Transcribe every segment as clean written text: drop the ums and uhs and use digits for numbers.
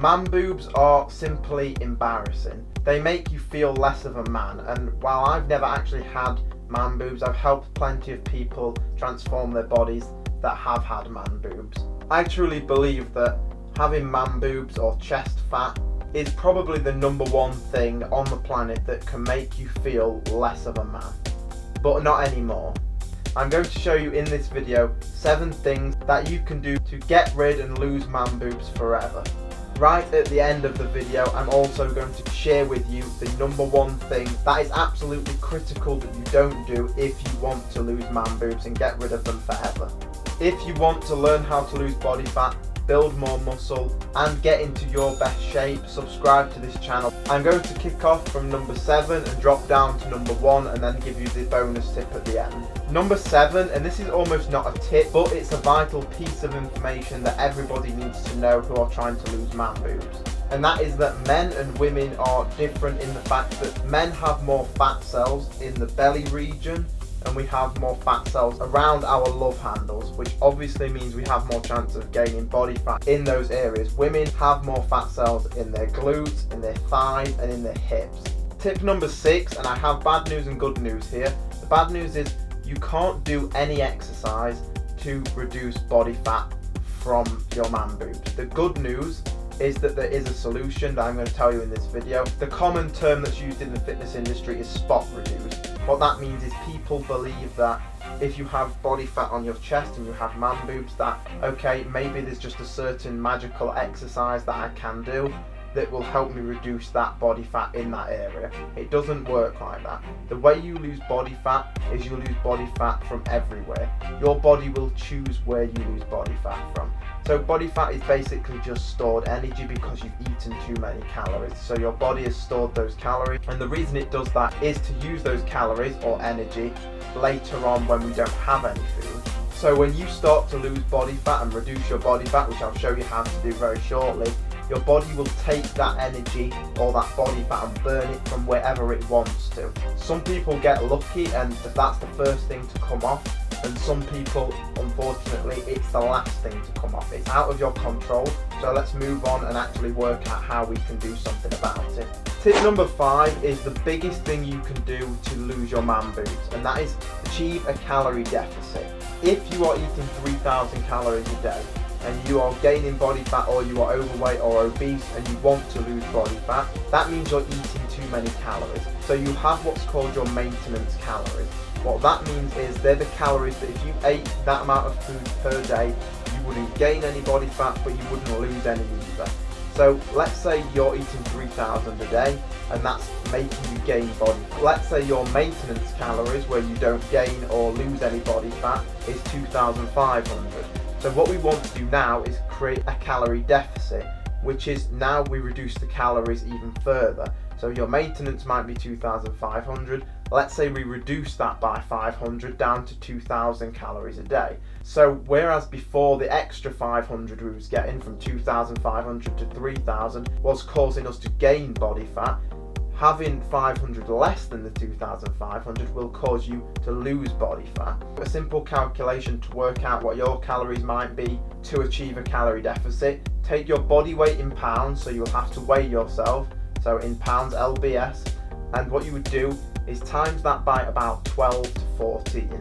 Man boobs are simply embarrassing. They make you feel less of a man, and while I've never actually had man boobs, I've helped plenty of people transform their bodies that have had man boobs. I truly believe that having man boobs or chest fat is probably the #1 thing on the planet that can make you feel less of a man. But not anymore. I'm going to show you in this video 7 things that you can do to get rid and lose man boobs forever. Right at the end of the video, I'm also going to share with you the #1 thing that is absolutely critical that you don't do if you want to lose man boobs and get rid of them forever. If you want to learn how to lose body fat, build more muscle and get into your best shape, subscribe to this channel. I'm going to kick off from number 7 and drop down to number 1 and then give you the bonus tip at the end. Number 7, and this is almost not a tip, but it's a vital piece of information that everybody needs to know who are trying to lose man boobs. And that is that men and women are different in the fact that men have more fat cells in the belly region and we have more fat cells around our love handles, which obviously means we have more chance of gaining body fat in those areas. Women have more fat cells in their glutes, in their thighs and in their hips. Tip number 6, and I have bad news and good news here. The bad news is you can't do any exercise to reduce body fat from your man boobs. The good news is that there is a solution that I'm going to tell you in this video. The common term that's used in the fitness industry is spot reduce. What that means is people believe that if you have body fat on your chest and you have man boobs, that okay, maybe there's just a certain magical exercise that I can do that will help me reduce that body fat in that area. It doesn't work like that. The way you lose body fat is you lose body fat from everywhere. Your body will choose where you lose body fat from. So body fat is basically just stored energy because you've eaten too many calories. So your body has stored those calories, and the reason it does that is to use those calories or energy later on when we don't have any food. So when you start to lose body fat and reduce your body fat, which I'll show you how to do very shortly, your body will take that energy or that body fat and burn it from wherever it wants to. Some people get lucky and that's the first thing to come off, and some people, unfortunately, it's the last thing to come off. It's out of your control. So let's move on and actually work out how we can do something about it. Tip number 5 is the biggest thing you can do to lose your man boobs, and that is achieve a calorie deficit. If you are eating 3,000 calories a day, and you are gaining body fat or you are overweight or obese and you want to lose body fat, that means you're eating too many calories. So you have what's called your maintenance calories. What that means is they're the calories that if you ate that amount of food per day, you wouldn't gain any body fat, but you wouldn't lose any either. So let's say you're eating 3,000 a day and that's making you gain body fat. Let's say your maintenance calories, where you don't gain or lose any body fat, is 2,500. So what we want to do now is create a calorie deficit, which is now we reduce the calories even further. So your maintenance might be 2,500. Let's say we reduce that by 500 down to 2,000 calories a day. So whereas before the extra 500 we was getting from 2,500 to 3,000 was causing us to gain body fat, having 500 less than the 2,500 will cause you to lose body fat. A simple calculation to work out what your calories might be to achieve a calorie deficit: take your body weight in pounds, so you'll have to weigh yourself, so in pounds LBS, and what you would do is times that by about 12 to 14.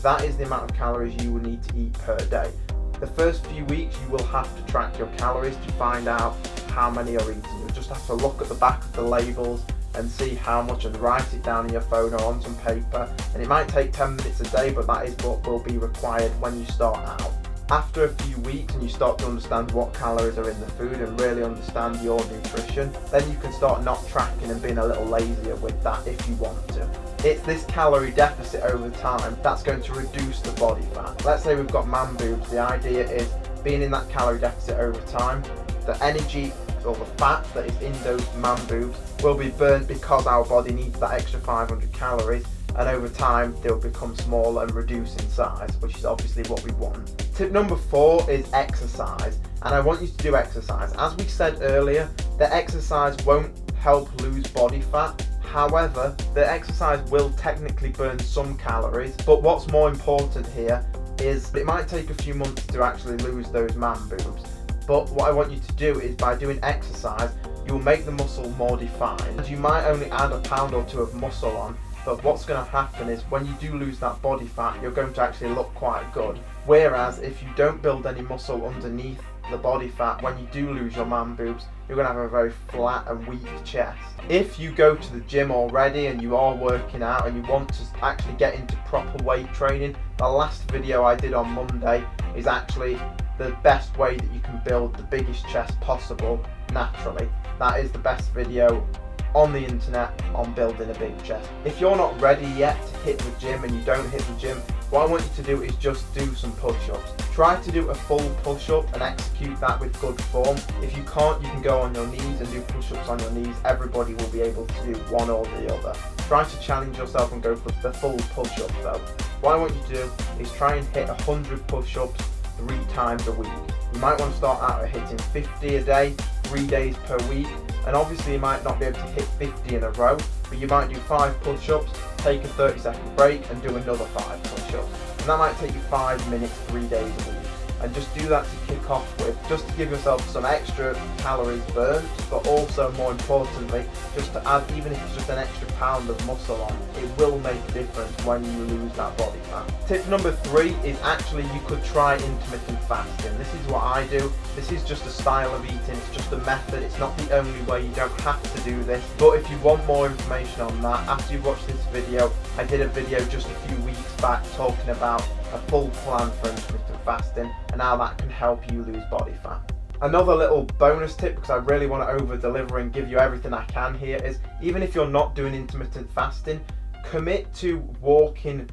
That is the amount of calories you will need to eat per day. The first few weeks you will have to track your calories to find out how many you're eating. You'll just have to look at the back of the labels and see how much and write it down in your phone or on some paper, and it might take 10 minutes a day, but that is what will be required when you start out. After a few weeks and you start to understand what calories are in the food and really understand your nutrition, then you can start not tracking and being a little lazier with that if you want to. It's this calorie deficit over time that's going to reduce the body fat. Let's say we've got man boobs. The idea is being in that calorie deficit over time, the energy or the fat that is in those man boobs will be burnt because our body needs that extra 500 calories, and over time they'll become smaller and reduce in size, which is obviously what we want. Tip number 4 is exercise, and I want you to do exercise. As we said earlier, the exercise won't help lose body fat. However, the exercise will technically burn some calories, but what's more important here is it might take a few months to actually lose those man boobs. But what I want you to do is, by doing exercise, you'll make the muscle more defined. And you might only add a pound or two of muscle on, but what's going to happen is when you do lose that body fat, you're going to actually look quite good. Whereas if you don't build any muscle underneath the body fat, when you do lose your man boobs, you're going to have a very flat and weak chest. If you go to the gym already and you are working out and you want to actually get into proper weight training, the last video I did on Monday is actually the best way that you can build the biggest chest possible naturally. That is the best video on the internet on building a big chest. If you're not ready yet to hit the gym and you don't hit the gym, what I want you to do is just do some push-ups. Try to do a full push-up and execute that with good form. If you can't, you can go on your knees and do push-ups on your knees. Everybody will be able to do one or the other. Try to challenge yourself and go for the full push-up though. What I want you to do is try and hit 100 push-ups 3 times a week. You might want to start out at hitting 50 a day, 3 days per week. And obviously you might not be able to hit 50 in a row, but you might do 5 push-ups, take a 30-second break and do another 5 push-ups. And that might take you 5 minutes, 3 days a week. And just do that to kick off with, just to give yourself some extra calories burnt, but also more importantly, just to add, even if it's just an extra pound of muscle on, it will make a difference when you lose that body fat. Tip number 3 is actually you could try intermittent fasting. This is what I do. This is just a style of eating, it's just a method, it's not the only way, you don't have to do this. But if you want more information on that, after you've watched this video, I did a video just a few weeks back talking about a full plan for intermittent fasting and how that can help you lose body fat. Another little bonus tip, because I really want to over deliver and give you everything I can here, is even if you're not doing intermittent fasting, commit to walking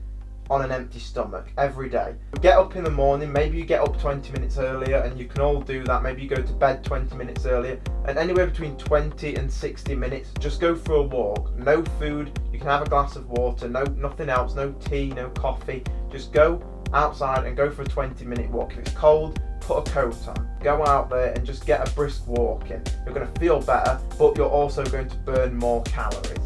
on an empty stomach every day. Get up in the morning, maybe you get up 20 minutes earlier, and you can all do that. Maybe you go to bed 20 minutes earlier, and anywhere between 20 and 60 minutes, just go for a walk. No food, you can have a glass of water, nothing else, no tea, no coffee. Just go outside and go for a 20-minute walk. If it's cold, put a coat on. Go out there and just get a brisk walk in. You're going to feel better, but you're also going to burn more calories.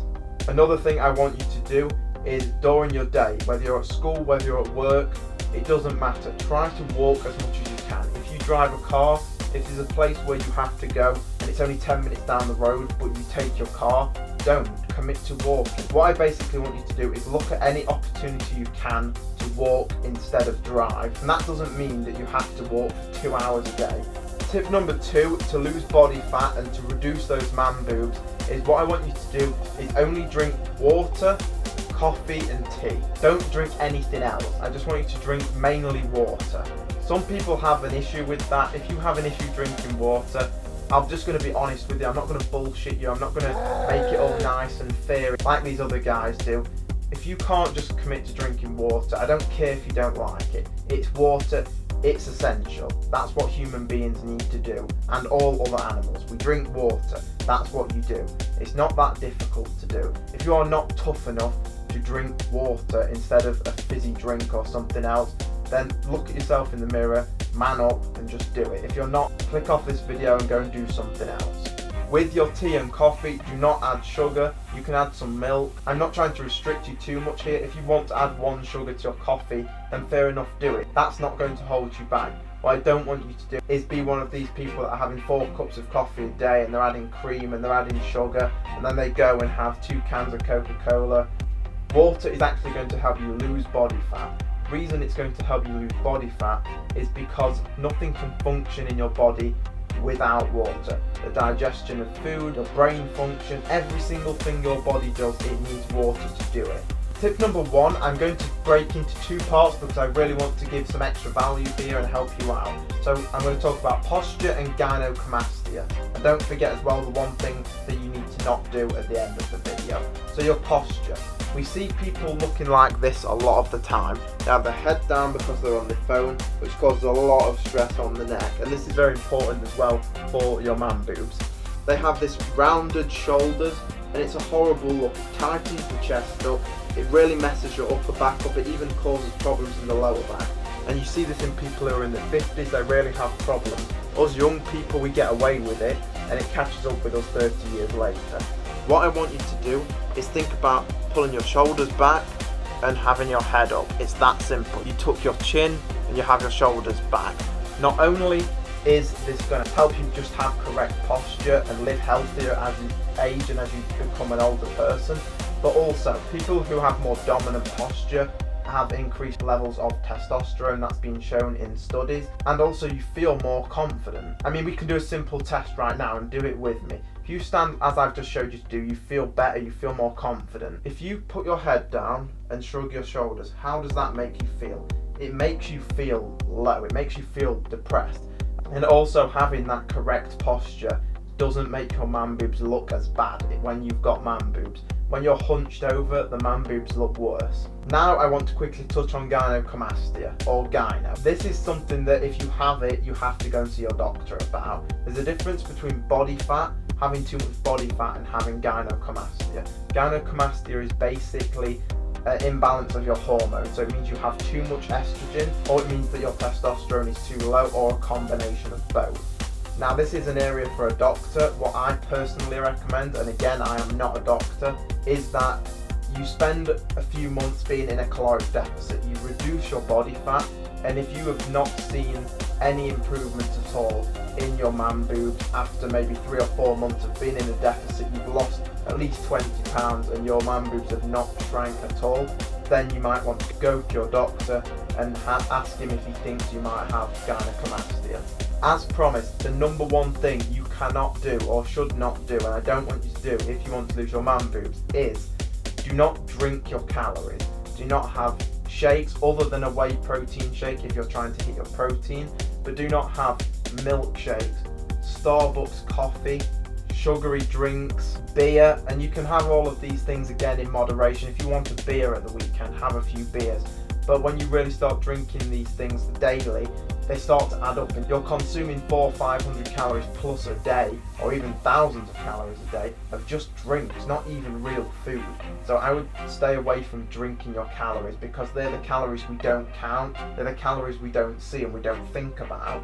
Another thing I want you to do is during your day, whether you're at school, whether you're at work, it doesn't matter. Try to walk as much as you can. If you drive a car, if there's a place where you have to go and it's only 10 minutes down the road, but you take your car, don't. Commit to walking. What I basically want you to do is look at any opportunity you can to walk instead of drive. And that doesn't mean that you have to walk for 2 hours a day. Tip number 2, to lose body fat and to reduce those man boobs, is what I want you to do is only drink water, coffee and tea. Don't drink anything else. I just want you to drink mainly water. Some people have an issue with that. If you have an issue drinking water, I'm just going to be honest with you. I'm not going to bullshit you. I'm not going to make it all nice and fair like these other guys do. If you can't just commit to drinking water, I don't care if you don't like it. It's water. It's essential. That's what human beings need to do, and all other animals. We drink water. That's what you do. It's not that difficult to do. If you are not tough enough to drink water instead of a fizzy drink or something else, then look at yourself in the mirror, man up and just do it. If you're not, click off this video and go and do something else. With your tea and coffee, do not add sugar. You can add some milk. I'm not trying to restrict you too much here. If you want to add 1 sugar to your coffee, then fair enough, do it. That's not going to hold you back. What I don't want you to do is be one of these people that are having 4 cups of coffee a day and they're adding cream and they're adding sugar, and then they go and have 2 cans of Coca-Cola. Water is actually going to help you lose body fat. The reason it's going to help you lose body fat is because nothing can function in your body without water. The digestion of food, your brain function, every single thing your body does, it needs water to do it. Tip number 1, I'm going to break into 2 parts because I really want to give some extra value here and help you out. So I'm going to talk about posture and gynecomastia. And don't forget as well the one thing that you need to not do at the end of the video. So your posture. We see people looking like this a lot of the time. They have their head down because they're on the phone, which causes a lot of stress on the neck. And this is very important as well for your man boobs. They have this rounded shoulders and it's a horrible look. It tightens the chest up. It really messes your upper back up. It even causes problems in the lower back. And you see this in people who are in their 50s, they really have problems. Us young people, we get away with it and it catches up with us 30 years later. What I want you to do is think about pulling your shoulders back and having your head up. It's that simple. You tuck your chin and you have your shoulders back. Not only Is this going to help you just have correct posture and live healthier as you age and as you become an older person? But also, people who have more dominant posture have increased levels of testosterone. That's been shown in studies, and also you feel more confident. I mean, we can do a simple test right now and do it with me. If you stand as I've just showed you to do, you feel better, you feel more confident. If you put your head down and shrug your shoulders, how does that make you feel? It makes you feel low, it makes you feel depressed. And also, having that correct posture doesn't make your man boobs look as bad when you've got man boobs. When you're hunched over, the man boobs look worse. Now I want to quickly touch on gynecomastia, or gyno. This is something that if you have it, you have to go and see your doctor about. There's a difference between body fat, having too much body fat, and having gynecomastia. Gynecomastia is basically an imbalance of your hormones, so it means you have too much estrogen, or it means that your testosterone is too low, or a combination of both. Now, this is an area for a doctor. What I personally recommend, and again, I am not a doctor, is that you spend a few months being in a caloric deficit. You reduce your body fat, and if you have not seen any improvements at all in your man boobs after maybe 3 or 4 months of being in a deficit, you've lost at least 20 pounds and your man boobs have not shrank at all, then you might want to go to your doctor and ask him if he thinks you might have gynecomastia. As promised, the number one thing you cannot do or should not do, and I don't want you to do if you want to lose your man boobs, is do not drink your calories. Do not have shakes other than a whey protein shake if you're trying to hit your protein, but do not have milkshakes, Starbucks coffee, sugary drinks, beer, and you can have all of these things again in moderation. If you want a beer at the weekend, have a few beers. But when you really start drinking these things daily, they start to add up and you're consuming 400 or 500 calories plus a day, or even thousands of calories a day of just drinks, not even real food. So I would stay away from drinking your calories, because they're the calories we don't count, they're the calories we don't see and we don't think about.